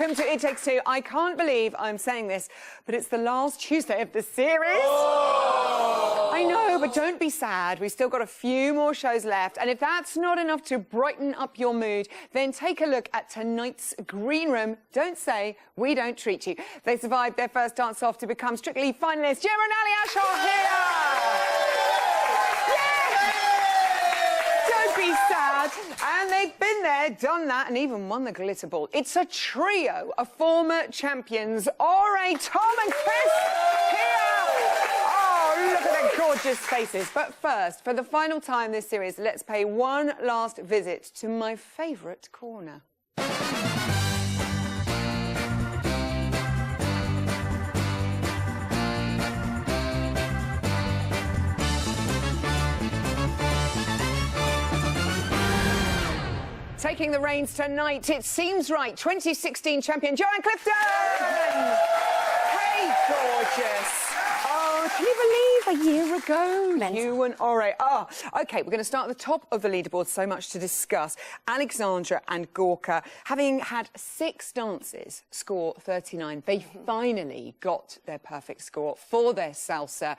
welcome to It Takes Two. I can't believe I'm saying this, but it's the last Tuesday of the series. Oh! I know, but don't be sad. We've still got a few more shows left, and if that's not enough to brighten up your mood, then take a look at tonight's Green Room. Don't say we don't treat you. They survived their first dance-off to become Strictly finalists. Gemma and Ali Ash are here! Be sad. And they've been there, done that, and even won the glitter ball. It's a trio of former champions, Ore, Tom and Chris here. Oh, look at their gorgeous faces. But first, for the final time this series, let's pay one last visit to my favourite corner. Taking the reins tonight, it seems right, 2016 champion Joanne Clifton! Hey, gorgeous! Oh, can you believe a year ago, you and Ore? Oh, OK, we're going to start at the top of the leaderboard, so much to discuss. Alexandra and Gorka, having had 6 dances, score 39. They finally got their perfect score for their salsa.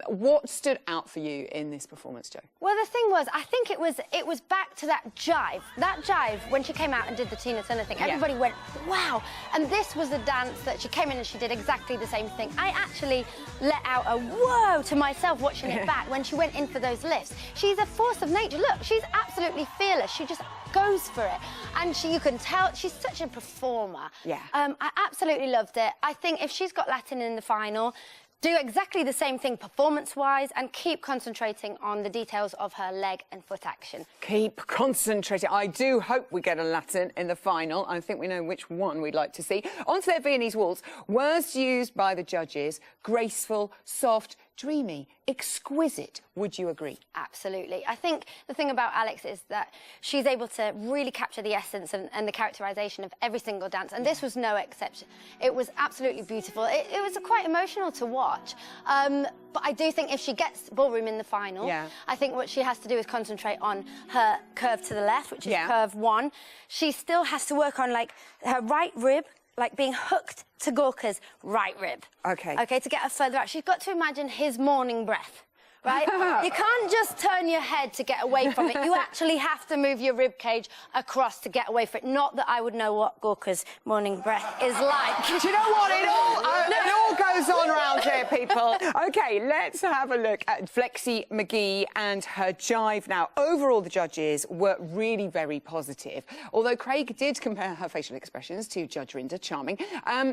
What stood out for you in this performance, Jo? Well, the thing was, I think it was back to that jive. That jive, when she came out and did the Tina Turner thing, everybody went, wow. And this was the dance that she came in and she did exactly the same thing. I actually let out a whoa to myself watching it back when she went in for those lifts. She's a force of nature. Look, she's absolutely fearless. She just goes for it. And you can tell she's such a performer. Yeah. I absolutely loved it. I think if she's got Latin in the final, do exactly the same thing performance-wise and keep concentrating on the details of her leg and foot action. Keep concentrating. I do hope we get a Latin in the final. I think we know which one we'd like to see. On to their Viennese waltz. Words used by the judges: graceful, soft, dreamy, exquisite. Would you agree? Absolutely. I think the thing about Alex is that she's able to really capture the essence and the characterisation of every single dance, and this was no exception. It was absolutely beautiful. It was quite emotional to watch. But I do think if she gets ballroom in the final, I think what she has to do is concentrate on her curve to the left, which is curve 1. She still has to work on, like, her right rib, like being hooked to Gorka's right rib. OK. OK, to get her further out. She's got to imagine his morning breath, right? You can't just turn your head to get away from it. You actually have to move your rib cage across to get away from it. Not that I would know what Gorka's morning breath is like. Do you know what? It all goes on around here, people. OK, let's have a look at Flexi McGee and her jive now. Overall, the judges were really very positive. Although Craig did compare her facial expressions to Judge Rinda, charming.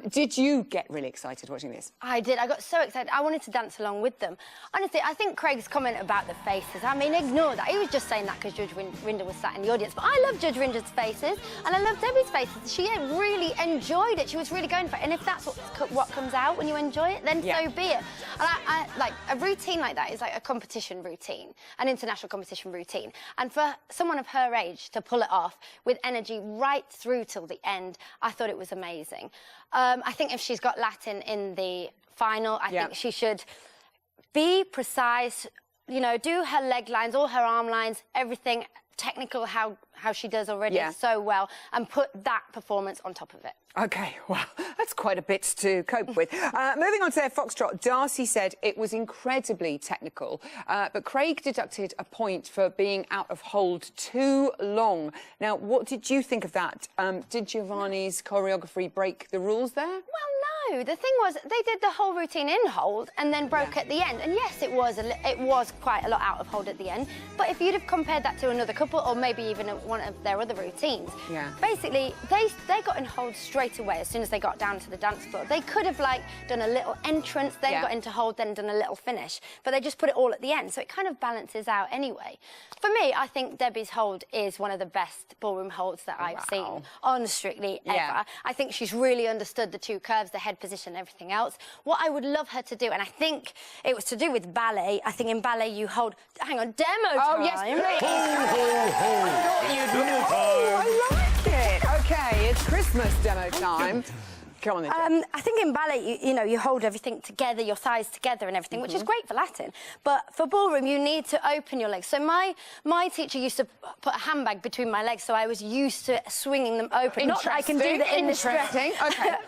Did you get really excited watching this? I did. I got so excited. I wanted to dance along with them. Honestly, I think Craig's comment about the faces, I mean, ignore that. He was just saying that because Judge Rinda was sat in the audience. But I love Judge Rinda's faces, and I love Debbie's faces. She really enjoyed it. She was really going for it. And if that's what comes out when you enjoy it, then so be it. And I like, a routine like that is like a competition routine, an international competition routine. And for someone of her age to pull it off with energy right through till the end, I thought it was amazing. I think if she's got Latin in the final, I think she should be precise, you know, do her leg lines, all her arm lines, everything technical, how she does already so well, and put that performance on top of it. OK, well, that's quite a bit to cope with. Moving on to their foxtrot, Darcy said it was incredibly technical, but Craig deducted a point for being out of hold too long. Now, what did you think of that? Did Giovanni's choreography break the rules there? Well, no. The thing was, they did the whole routine in hold and then broke at the end. And yes, it was quite a lot out of hold at the end. But if you'd have compared that to another couple, or maybe even one of their other routines, basically, they got in hold straight away as soon as they got down to the dance floor. They could have, like, done a little entrance, then got into hold, then done a little finish. But they just put it all at the end, so it kind of balances out anyway. For me, I think Debbie's hold is one of the best ballroom holds that I've seen on Strictly ever. I think she's really understood the 2 curves, the head position, everything else. What I would love her to do, and I think it was to do with ballet, I think in ballet you hold... Hang on, demo time. Oh, yes, please. I like it. OK, it's Christmas demo time. Go on then, Jen. I think in ballet, you know, you hold everything together, your thighs together and everything, which is great for Latin. But for ballroom, you need to open your legs. So my teacher used to put a handbag between my legs, so I was used to swinging them open. Not that I can do that in this dress. Okay.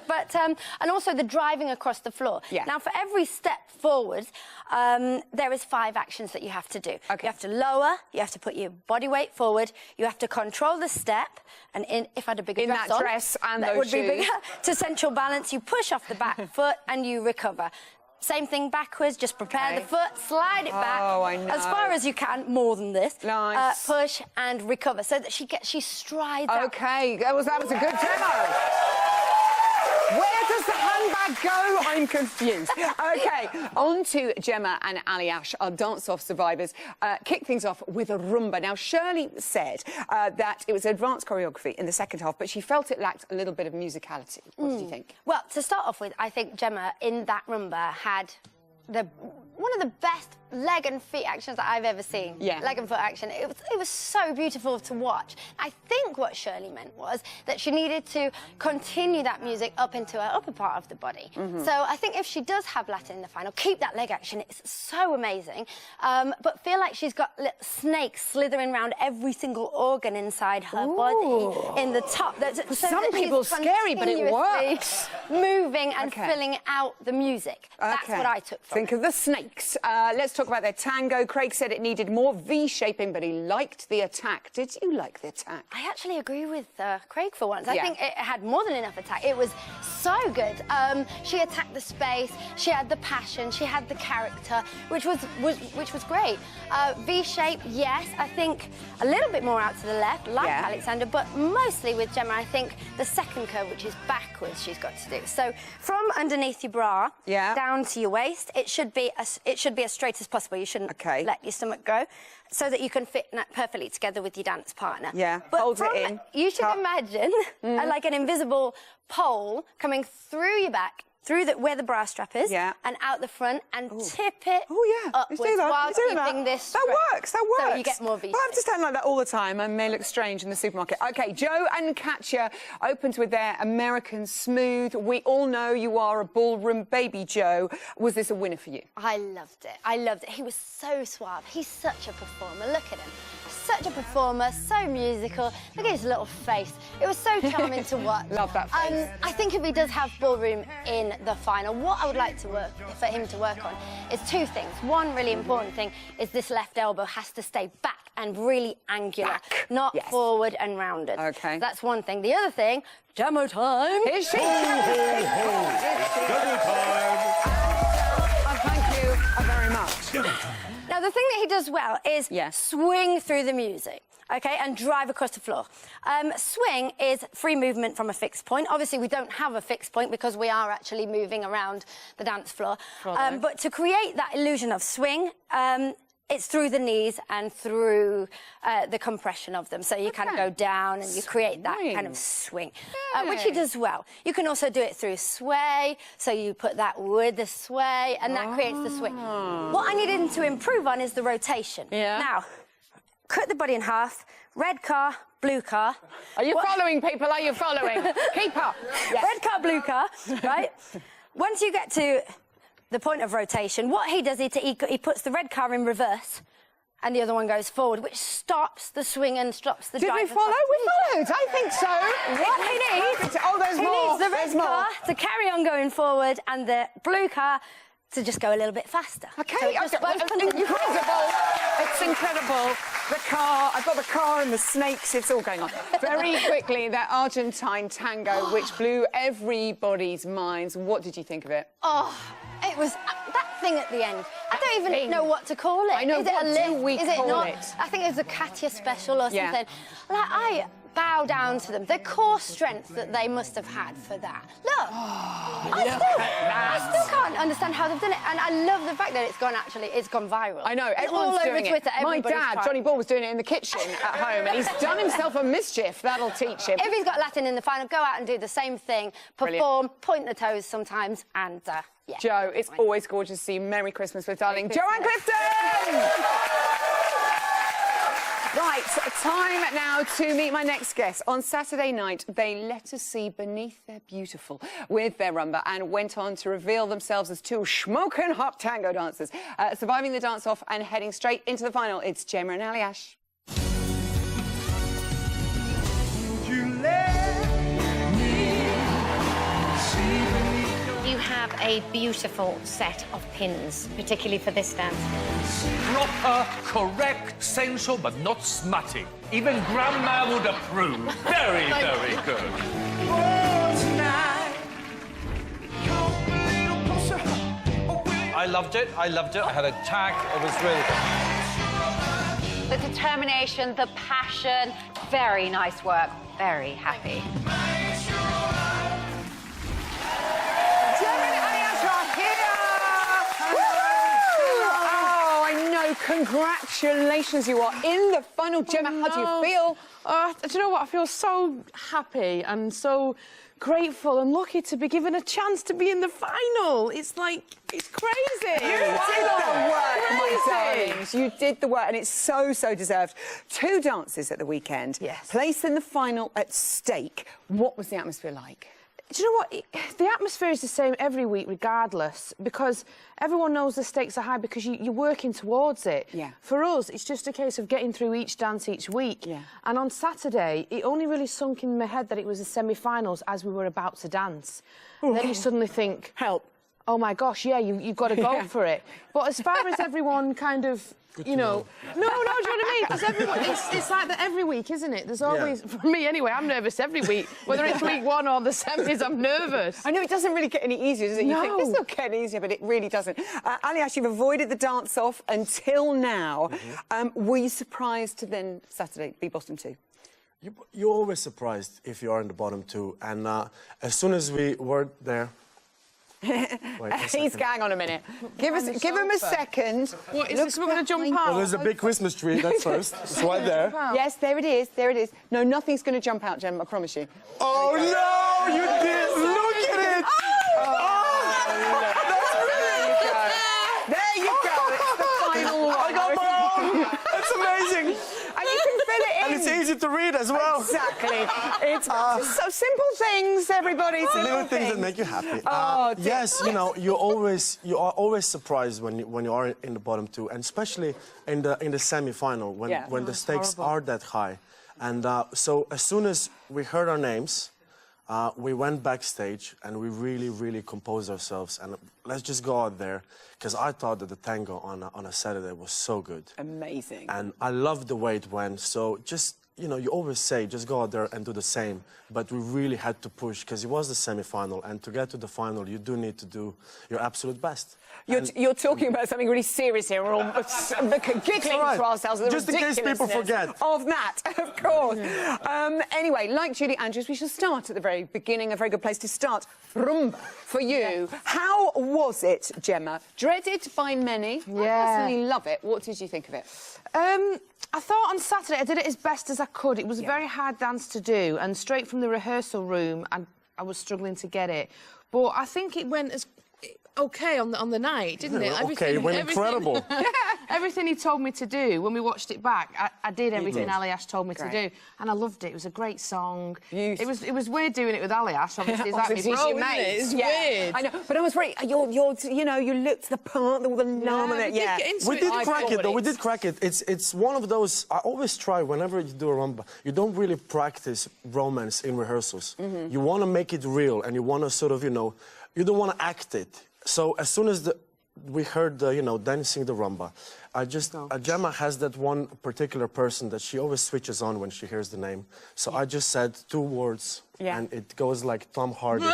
But, and also the driving across the floor. Yeah. Now, for every step forward, there is 5 actions that you have to do. Okay. You have to lower, you have to put your body weight forward, you have to control the step, and if I had a bigger dress that on, dress and that those would be shoes. bigger. To central balance, you push off the back foot and you recover. Same thing backwards, just prepare the foot, slide it back as far as you can, more than this. Nice. Push and recover, so that she strides out. Okay, that was a good demo. Where does the handbag go? I'm confused. Okay, on to Gemma and Ali Ash, our dance-off survivors. Kick things off with a rumba. Now, Shirley said that it was advanced choreography in the second half, but she felt it lacked a little bit of musicality. What did you think? Well, to start off with, I think Gemma in that rumba had one of the best leg and feet actions that I've ever seen. Yeah. Leg and foot action. It was so beautiful to watch. I think what Shirley meant was that she needed to continue that music up into her upper part of the body. So I think if she does have Latin in the final, keep that leg action. It's so amazing. But feel like she's got little snakes slithering around every single organ inside her body in the top. For some people, scary, but it works. Moving and filling out the music. That's what I took from Think of the snakes. Let's talk about their tango. Craig said it needed more V-shaping, but he liked the attack. Did you like the attack? I actually agree with Craig for once. I think it had more than enough attack. It was so good. She attacked the space. She had the passion. She had the character, which was great. V-shape, yes. I think a little bit more out to the left, like Alexander, but mostly with Gemma, I think the second curve, which is backwards, she's got to do. So from underneath your bra down to your waist, it should be as straight as possible. You shouldn't let your stomach go, so that you can fit perfectly together with your dance partner. Yeah, but hold it in. You should imagine like an invisible pole coming through your back, through where the bra strap is, and out the front, and tip it upwards while keeping this straight. That works. So you get more V. I have to stand like that all the time and may look strange in the supermarket. OK, Joe and Katya opened with their American Smooth. We all know you are a ballroom baby, Joe. Was this a winner for you? I loved it. I loved it. He was so suave. He's such a performer. Look at him. Such a performer, so musical. Look at his little face. It was so charming to watch. Love that face. I think if he does have ballroom in the final, what I would like for him to work on is 2 things. One really important thing is this left elbow has to stay back and really angular, not forward and rounded. Okay. So that's one thing. The other thing, demo time. Here she is. Demo time. Thank you very much. Now, the thing that he does well is swing through the music, OK, and drive across the floor. Swing is free movement from a fixed point. Obviously, we don't have a fixed point because we are actually moving around the dance floor. But to create that illusion of swing, it's through the knees and through the compression of them. So you kind of go down and you create that kind of swing, which he does well. You can also do it through sway. So you put that with the sway and that creates the swing. What I needed him to improve on is the rotation. Now, cut the body in half. Red car, blue car. Are you following, people? Are you following? Keep up. Red car, blue car, right? Once you get to the point of rotation, what he does is he puts the red car in reverse and the other one goes forward, which stops the swing and stops the drive. Did we follow? We followed. I think so. What he needs, there's more. Needs the red car to carry on going forward and the blue car to just go a little bit faster. OK, so incredible. It's incredible. The car, I've got the car and the snakes, it's all going on. Very quickly, that Argentine tango, which blew everybody's minds. What did you think of it? Oh, it was that thing at the end. I don't even know what to call it. I know, is it what a lift? do we is it call not? it? I think it was a Katya special or something. Like, I bow down to them. The core strength that they must have had for that. Look, I still can't understand how they've done it, and I love the fact that it's gone viral. I know, it's everyone's all over doing Twitter. it. My dad, Johnny Ball, was doing it in the kitchen at home, and he's done himself a mischief. That'll teach him. If he's got Latin in the final, go out and do the same thing, perform, point the toes sometimes, and Joe, it's always gorgeous to see you. Merry Christmas with darling Joanne Clifton! Right, time now to meet my next guest. On Saturday night, they let us see beneath their beautiful with their rumba and went on to reveal themselves as two smoking hot tango dancers, surviving the dance-off and heading straight into the final. It's Gemma and Aliash. You have a beautiful set of pins, particularly for this dance. Proper, correct, sensual, but not smutty. Even Grandma would approve. Very, very good. I loved it. I loved it. I had a tag. It was really good. The determination, the passion, very nice work. Very happy. Congratulations, you are in the final. Gemma, how do you feel? Do you know what? I feel so happy and so grateful and lucky to be given a chance to be in the final. It's like, it's crazy. You did the work, my darlings. You did the work, and it's so, so deserved. 2 dances at the weekend. Yes. Place in the final at stake. What was the atmosphere like? Do you know what? The atmosphere is the same every week, regardless, because everyone knows the stakes are high because you're working towards it. Yeah. For us, it's just a case of getting through each dance each week. Yeah. And on Saturday, it only really sunk in my head that it was the semi-finals as we were about to dance. And then you suddenly think... Help. Oh, my gosh, yeah, you've got to go for it. But as far as everyone kind of... you know, no, do you know what I mean? Because everyone, it's like that every week, isn't it? There's always, for me anyway, I'm nervous every week. Whether it's week 1 or the semis, I'm nervous. I know it doesn't really get any easier, does it? No. You think this will get easier, but it really doesn't. Aliash, you've avoided the dance-off until now. Were you surprised to then Saturday be bottom 2? You're always surprised if you are in the bottom 2. And as soon as we were there... He's going on a minute. Give him a second. What, is this going to jump out? Well, there's a big Christmas tree, that's first. It's right there. Yes, there it is, there it is. No, nothing's going to jump out, Gemma, I promise you. Oh, no, you did! Look at it! There you go, it's the final one. I got my own! That's amazing! And you can fill it in. And it's easy to read as well. Exactly. It's just so simple things, everybody. Little things that make you happy. Oh, yes, you know, you are always surprised when you are in the bottom 2, and especially in the semi-final when the stakes are that high. And so as soon as we heard our names, we went backstage and we really composed ourselves, and let's just go out there, because I thought that the tango on a Saturday was so good. Amazing. And I loved the way it went. So just, you know, you always say, just go out there and do the same. But we really had to push, because it was the semi-final, and to get to the final, you do need to do your absolute best. You're talking about something really serious here. We're all giggling to ourselves at the just in case people forget. Of that, of course. Anyway, like Julie Andrews, we shall start at the very beginning, a very good place to start. Rumba for you. How was it, Gemma? Dreaded by many. Yeah. I personally love it. What did you think of it? I thought on Saturday I did it as best as I could. It was a very hard dance to do, and straight from the rehearsal room, I was struggling to get it. But I think it went as okay on the night, didn't it? Okay, it went incredible. Everything he told me to do when we watched it back, I did everything Aliash told me to do, and I loved it. It was a great song. Beautiful. It was weird doing it with Aliash. Obviously, it's like me Obviously, bro, your isn't it? mate. It's weird. I know, but I was very. You know, you looked the part, all the numb and it. we did get into We it. did crack it, though. We did crack it. It's one of those. I always try whenever you do a rumba. You don't really practice romance in rehearsals. You want to make it real, and you want to sort of, you know, you don't want to act it. So as soon as we heard you know, dancing the rumba, Gemma has that one particular person that she always switches on when she hears the name. So I just said 2 words, and it goes like Tom Hardy. And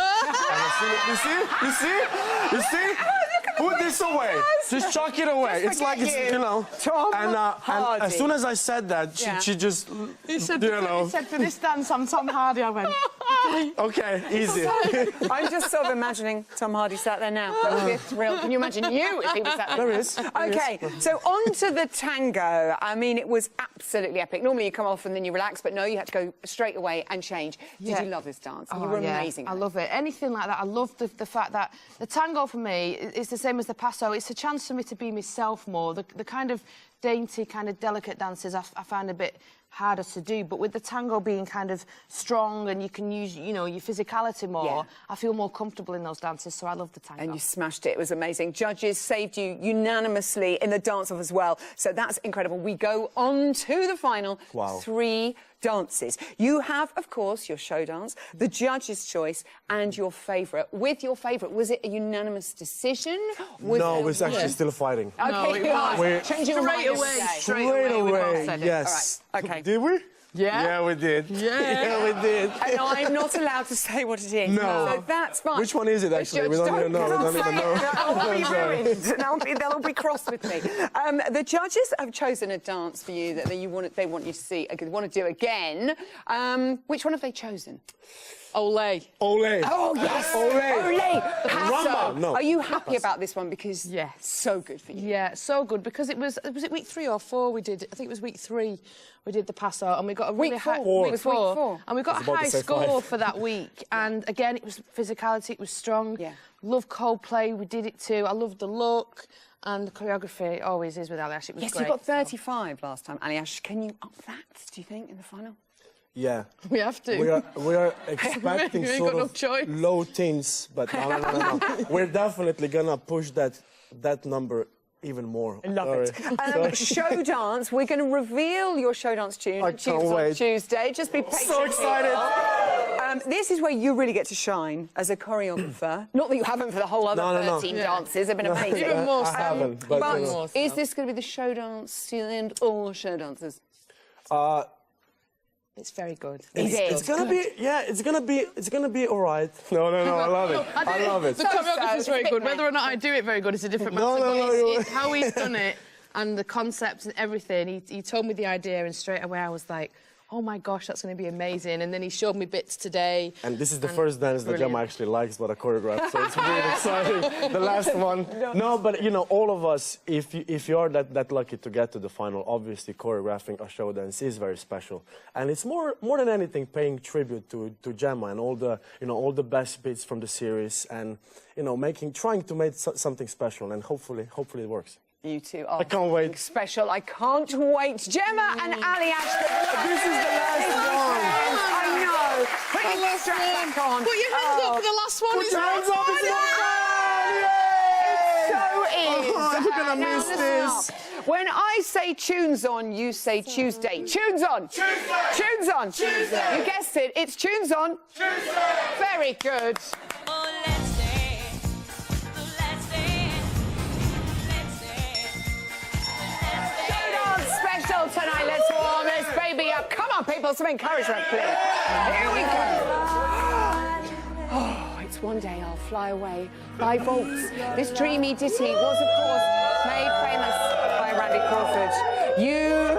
you see? Put this away. Just chuck it away. It's like it's, you know. Tom and Hardy. as soon as I said that, she just, He said, you know. he said, for this dance, I'm Tom Hardy. I went, Okay, easy. I'm just sort of imagining Tom Hardy sat there now. That would be a thrill. Can you imagine you if he was sat there? There is. Okay, so on to the tango. I mean, it was absolutely epic. Normally you come off and then you relax, but no, you had to go straight away and change. Did you love this dance? You were amazing. I love it. Anything like that. I love the fact that the tango for me is the same as the paso. It's a chance for me to be myself more. The kind of dainty, kind of delicate dances I find a bit harder to do, but with the tango being kind of strong and you can use, you know, your physicality more, I feel more comfortable in those dances, so I love the tango. And you smashed it. It was amazing. Judges saved you unanimously in the dance-off as well, so that's incredible. We go on to the final 3 dances. You have, of course, your show dance, the judge's choice, and your favourite. With your favourite, was it a unanimous decision? No, it was actually still fighting. Okay, No, it was. Changing your mind away. today. Straight away, said it. yes. All right, okay. Did we? Yeah. Yeah, we did. Yeah. We did. And I'm not allowed to say what it is. No. So that's fine. Which one is it, actually? The We judge don't even know. We don't even know. I'll be I'm sorry. ruined. They'll all be cross with me. The judges have chosen a dance for you that they want you to see, want to do again. Which one have they chosen? Ole. Ole. Oh, yes. Ole. Paso. No. Are you happy about this one? Because Yes. so good for you. Yeah, so good, because it was it week 3 or 4 we did, I think it was week 3 we did the paso, and we got a really Week high... four. Week It was week 4. And we got I was a about high to say score 5. for that week, and again, it was physicality, it was strong. Yeah. Love Coldplay, we did it too. I loved the look, and the choreography always is with Aliash, it was Yes, great. you got 35 last time, Aliash. Can you up that, do you think, in the final? Yeah. We have to. We are expecting We ain't sort got no of choice. low teens, but no. We're definitely gonna push that number even more. I love it. Show dance. We're going to reveal your show dance tune I on can't wait. Tuesday. Just be patient. So excited. This is where you really get to shine as a choreographer. Not that you haven't for the whole other No. 13 dances. They've been amazing. Even more I so. haven't, but But you know. is this going to be the show dance to the end, all show dances? It's very good. It's gonna be all right. No, I love it. I love it. The choreography is very good. Whether or not I do it very good is a different matter. No. It's how he's done it and the concepts and everything. He told me the idea, and straight away I was like, oh my gosh, that's going to be amazing. And then he showed me bits today. And this is the first dance that brilliant. Gemma actually likes what I choreographed, so it's really exciting. The last one. No, but you know, all of us, if you are that lucky to get to the final, obviously choreographing a show dance is very special. And it's more than anything paying tribute to Gemma and all the best bits from the series, and trying to make something special, and hopefully it works. You two are I can't wait. special. I can't wait. Gemma and Aliash. This is the last one. I know. Put your strap back on. Put your hands up for the last one. Put your hands up, it's So is. Oh, you're gonna Now miss listen this. up. When I say tunes on, you say Tuesday. Tunes on. Tuesday. Tunes on. Tuesday. You guessed it. It's tunes on. Tuesday. Very good. Special tonight. Let's warm this baby up. Come on, people, some encouragement, please. Here we go. Oh, it's One Day I'll Fly Away by Volts. This dreamy ditty was, of course, made famous by Randy Crawford. You know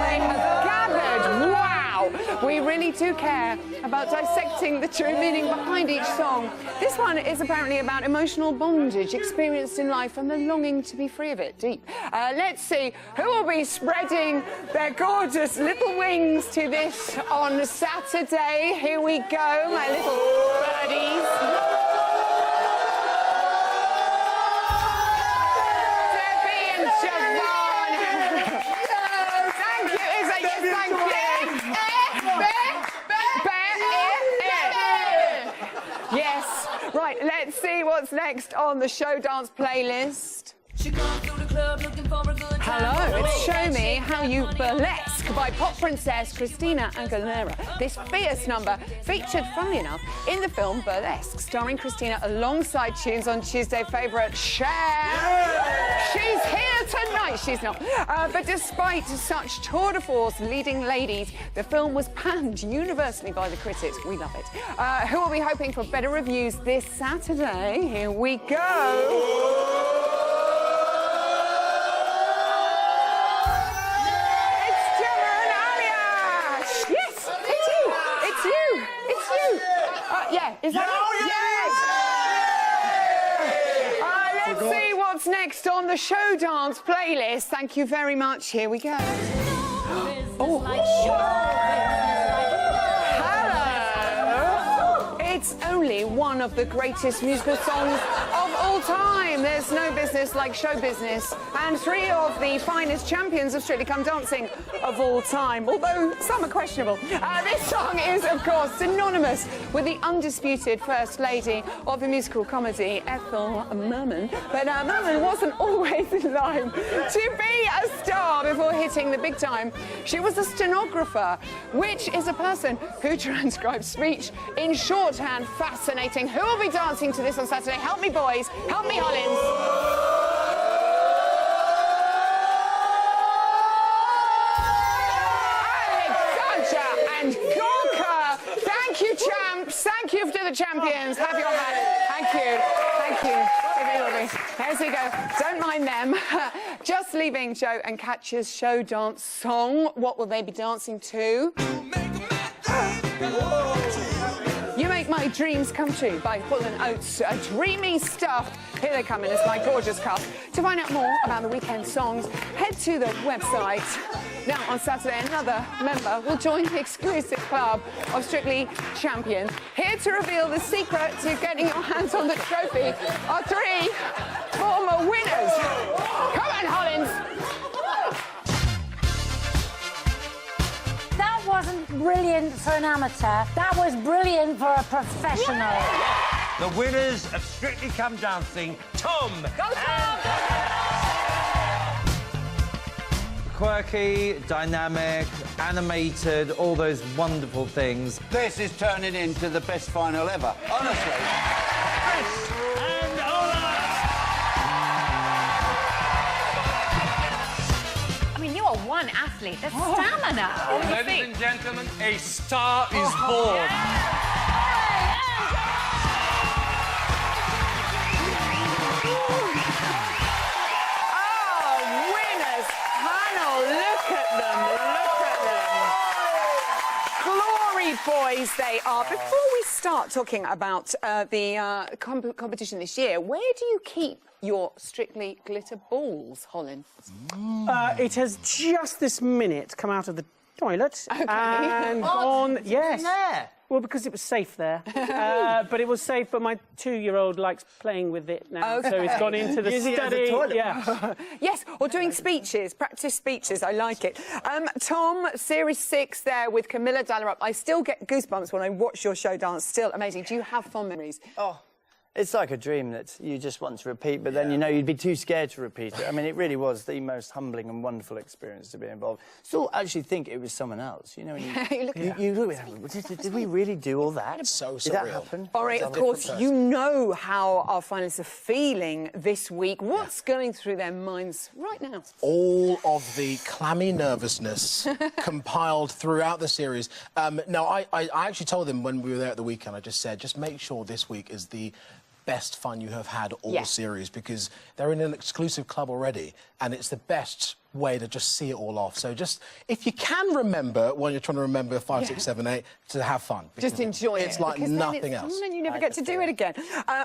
they have gathered. Wow. We really do care about dissecting the true meaning behind each song. This one is apparently about emotional bondage experienced in life and the longing to be free of it. Deep. Let's see who will be spreading their gorgeous little wings to this on Saturday. Here we go, my little birdies. Debbie and Siobhan. Thank you. Is that yes, thank you. Yes. Right, let's see what's next on the show dance playlist. Hello, it's Show Me How You Burlesque by pop princess Christina Aguilera. This fierce number featured, funnily enough, in the film Burlesque, starring Christina alongside Tunes on Tuesday favourite Cher. She's here tonight. She's not. But despite such tour de force leading ladies, the film was panned universally by the critics. We love it. Who will be hoping for better reviews this Saturday? Here we go. It's Is that Let's see what's next on the show dance playlist. Thank you very much. Here we go. Oh. Hello. It's only one of the greatest musical songs of all time. There's no business like show business. And three of the finest champions of Strictly Come Dancing of all time, although some are questionable. This song is, of course, synonymous with the undisputed First Lady of the musical comedy, Ethel Merman. But Merman wasn't always in line to be a star before hitting the big time. She was a stenographer, which is a person who transcribes speech in shorthand. Fascinating. Who will be dancing to this on Saturday? Help me, boys. Help me, Hollins. And Gorka. Thank you, champs. Thank you to the champions. Have your hat. Thank you. Thank you. Here we go. Don't mind them. Just leaving Joe and Katya's show dance song. What will they be dancing to? You Make My Dreams Come True by Full & Oates. Dreamy stuff. Here they come in as my gorgeous cast. To find out more about the weekend songs, head to the website. Now, on Saturday, another member will join the exclusive club of Strictly Champions. Here to reveal the secret to getting your hands on the trophy are three former winners. Come on, Hollins. That wasn't brilliant for an amateur. That was brilliant for a professional. The winners of Strictly Come Dancing, Tom. Go, Tom! Quirky, dynamic, animated, all those wonderful things. This is turning into the best final ever, honestly. Chris and Ola. I mean, you are one athlete. There's stamina. Ladies and gentlemen, a star is born. Boys, they are. Before we start talking about the competition this year, where do you keep your Strictly glitter balls, Holland? It has just this minute come out of the toilet and What? gone. Yes. There? Well, because it was safe there. But it was safe. But my 2-year-old likes playing with it now, so it's gone into the Using it as a study. toilet. Yeah. Yes, or doing speeches, practice speeches. I like it. Tom, Series 6 there with Camilla Dallerup. I still get goosebumps when I watch your show dance. Still amazing. Do you have fond memories? Oh, it's like a dream that you just want to repeat, but then, you know, you'd be too scared to repeat it. I mean, it really was the most humbling and wonderful experience to be involved. Still actually think it was someone else, you know. When you look at did we really do all that? So did that surreal. happen? All right, of course, you know how our finalists are feeling this week. What's going through their minds right now? All of the clammy nervousness compiled throughout the series. No, I actually told them when we were there at the weekend, I just said, just make sure this week is the best fun you have had all series, because they're in an exclusive club already and it's the best way to just see it all off. So just, if you can remember when you're trying to remember 5, 6, 7, 8, to have fun. Just enjoy it. It's like nothing else. And then you never get to do it again.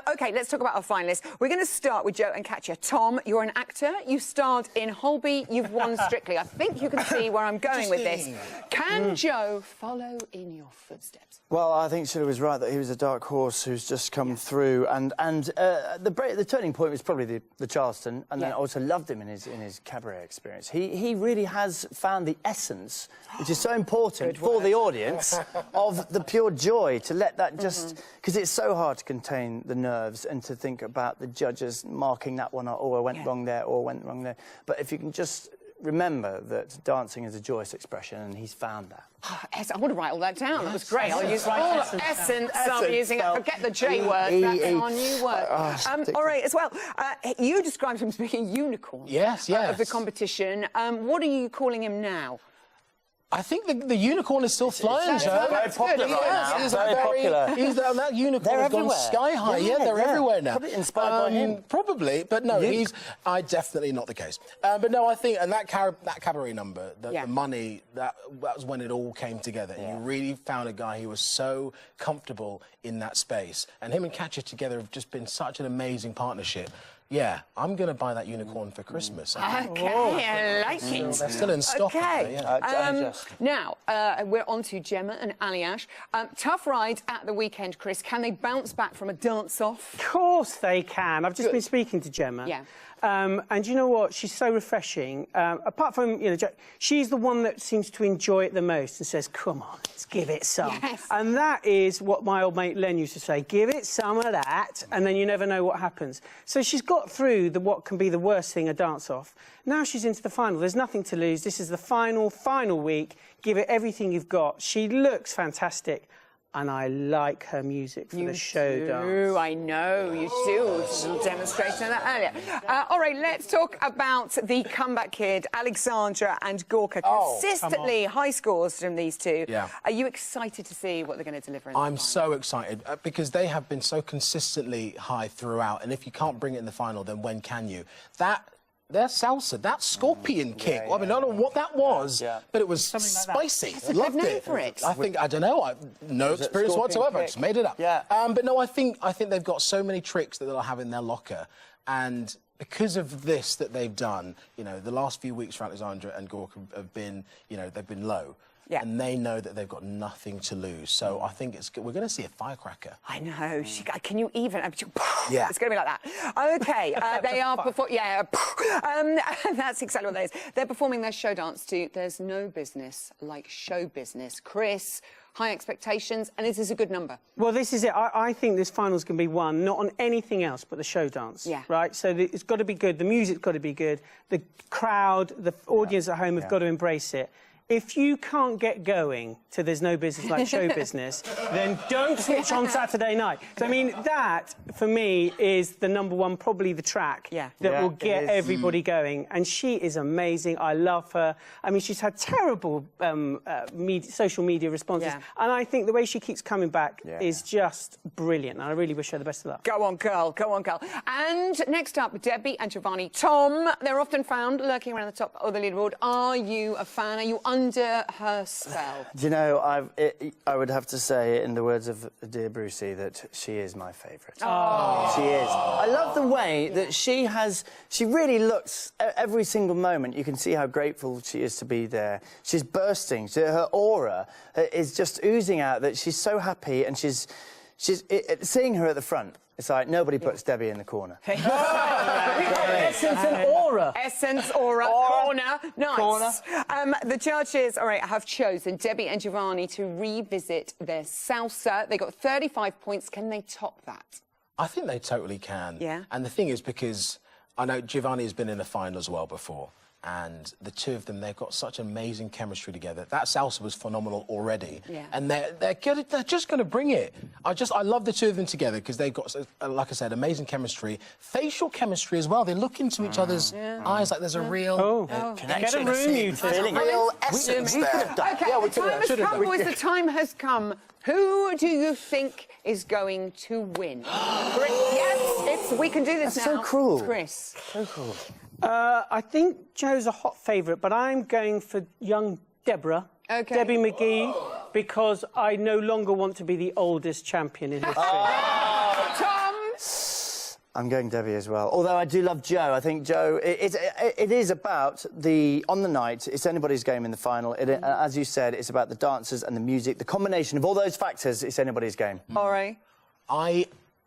OK, let's talk about our finalists. We're going to start with Joe and Katya. Tom, you're an actor. You starred in Holby. You've won Strictly. I think you can see where I'm going with this. Can Joe follow in your footsteps? Well, I think Sheila was right that he was a dark horse who's just come through, and the turning point was probably the Charleston, and then I also loved him in his cabaret experience. He really has found the essence, which is so important for the audience, of the pure joy, to let that just, because it's so hard to contain the nerves and to think about the judges marking that one, or I went wrong there, or went wrong there. But if you can just remember that dancing is a joyous expression, and he's found that. I want to write all that down. That was great. I'll use all the essence of using it. Forget the J word. That's our new word. All right, as well. You described him as being a unicorn. Yes. Of the competition. What are you calling him now? I think the unicorn is still flying, Joe. Very popular right now. He's Very popular. That unicorn has gone sky high. Yeah, they're everywhere now. Probably inspired by him. Probably, but no, definitely not the case. But no, I think, and that cabaret number, the money, that was when it all came together. And you really found a guy who was so comfortable in that space. And him and Katya together have just been such an amazing partnership. Yeah, I'm going to buy that unicorn for Christmas. Okay, I like it. They're still in stock. Okay. Now, we're on to Gemma and Aliash. Tough ride at the weekend, Chris. Can they bounce back from a dance-off? Of course they can. I've just been speaking to Gemma. Yeah. And you know what? She's so refreshing. Apart from, she's the one that seems to enjoy it the most and says, come on, let's give it some. Yes. And that is what my old mate Len used to say, give it some of that, and then you never know what happens. So she's got through what can be the worst thing, a dance-off. Now she's into the final. There's nothing to lose. This is the final week. Give it everything you've got. She looks fantastic. And I like her music for the show dance. I know, you do. Some demonstration of that earlier. All right, let's talk about the comeback kid, Alexandra and Gorka. Consistently high scores from these two. Yeah. Are you excited to see what they're going to deliver in the I'm final? so excited because they have been so consistently high throughout. And if you can't bring it in the final, then when can you? Their salsa, that scorpion kick. I mean, I don't know what that was, but it was spicy. I loved it. For it. I don't know. No experience whatsoever. I just made it up. Yeah. But no, I think they've got so many tricks that they'll have in their locker, and because of this that they've done, the last few weeks for Alexandra and Gorka have been, they've been low. Yeah. And they know that they've got nothing to lose. So I think we're going to see a firecracker. I know. Can you even? Yeah. It's going to be like that. Okay. They are performing. Yeah. That's exactly what that is. They're performing their show dance to There's No Business Like Show Business. Chris, high expectations, and this is a good number. Well, this is it. I think this final's going to be won, not on anything else but the show dance. Yeah. Right? So it's got to be good. The music's got to be good. The crowd, the audience at home have got to embrace it. If you can't get going to There's No Business Like Show Business, then don't switch on Saturday night. So, I mean, that, for me, is the number one, probably the track that will get everybody going. And she is amazing. I love her. I mean, she's had terrible social media responses. And I think the way she keeps coming back is just brilliant. And I really wish her the best of luck. Go on, girl. Go on, girl. And next up, Debbie and Giovanni. Tom, they're often found lurking around the top of the leaderboard. Are you a fan? Are you under her spell? Do you know, I would have to say, in the words of dear Brucey, that she is my favourite. Oh. She is. I love the way that she really looks, every single moment, you can see how grateful she is to be there. She's bursting. Her aura is just oozing out that she's so happy, and seeing her at the front, it's like nobody puts Debbie in the corner. Essence and aura. Essence, aura, corner. Nice. Corner. The judges, all right, have chosen Debbie and Giovanni to revisit their salsa. They got 35 points. Can they top that? I think they totally can. Yeah. And the thing is, because I know Giovanni has been in a final as well before, and the two of them, they've got such amazing chemistry together. That salsa was phenomenal already. Yeah. And they're just going to bring it. I love the two of them together because they've got, like I said, amazing chemistry. Facial chemistry as well. They look into each other's eyes like there's a real connection. Get a room, you two. Real essence there. Okay, the time has come, boys. The time has come. Who do you think is going to win? Yes, we can do this now. That's so cruel. Chris. So cool. I think Joe's a hot favourite, but I'm going for young Deborah, Debbie McGee, because I no longer want to be the oldest champion in history. Tom? I'm going Debbie as well. Although I do love Joe. I think Joe, it is about on the night, it's anybody's game in the final. As you said, it's about the dancers and the music. The combination of all those factors, it's anybody's game. All right.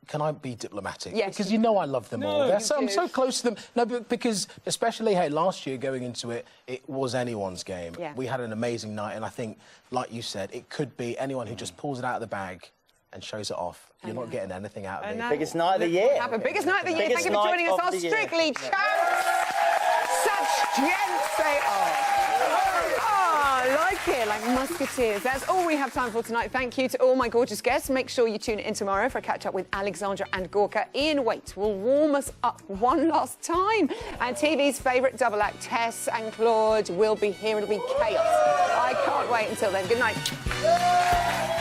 Can I be diplomatic? Yes. Because I love them all. I'm so close to them. No, because especially, last year going into it, it was anyone's game. Yeah. We had an amazing night, and I think, like you said, it could be anyone who just pulls it out of the bag and shows it off. You're not getting anything out of me. Biggest night of the year. Have a biggest night of the year. Thank you for joining us on Strictly Champs. Such gents they are. I like it, like musketeers. That's all we have time for tonight. Thank you to all my gorgeous guests. Make sure you tune in tomorrow for a catch-up with Alexandra and Gorka. Ian Waite will warm us up one last time. And TV's favourite double act, Tess and Claude, will be here. It'll be chaos. I can't can't wait until then. Good night.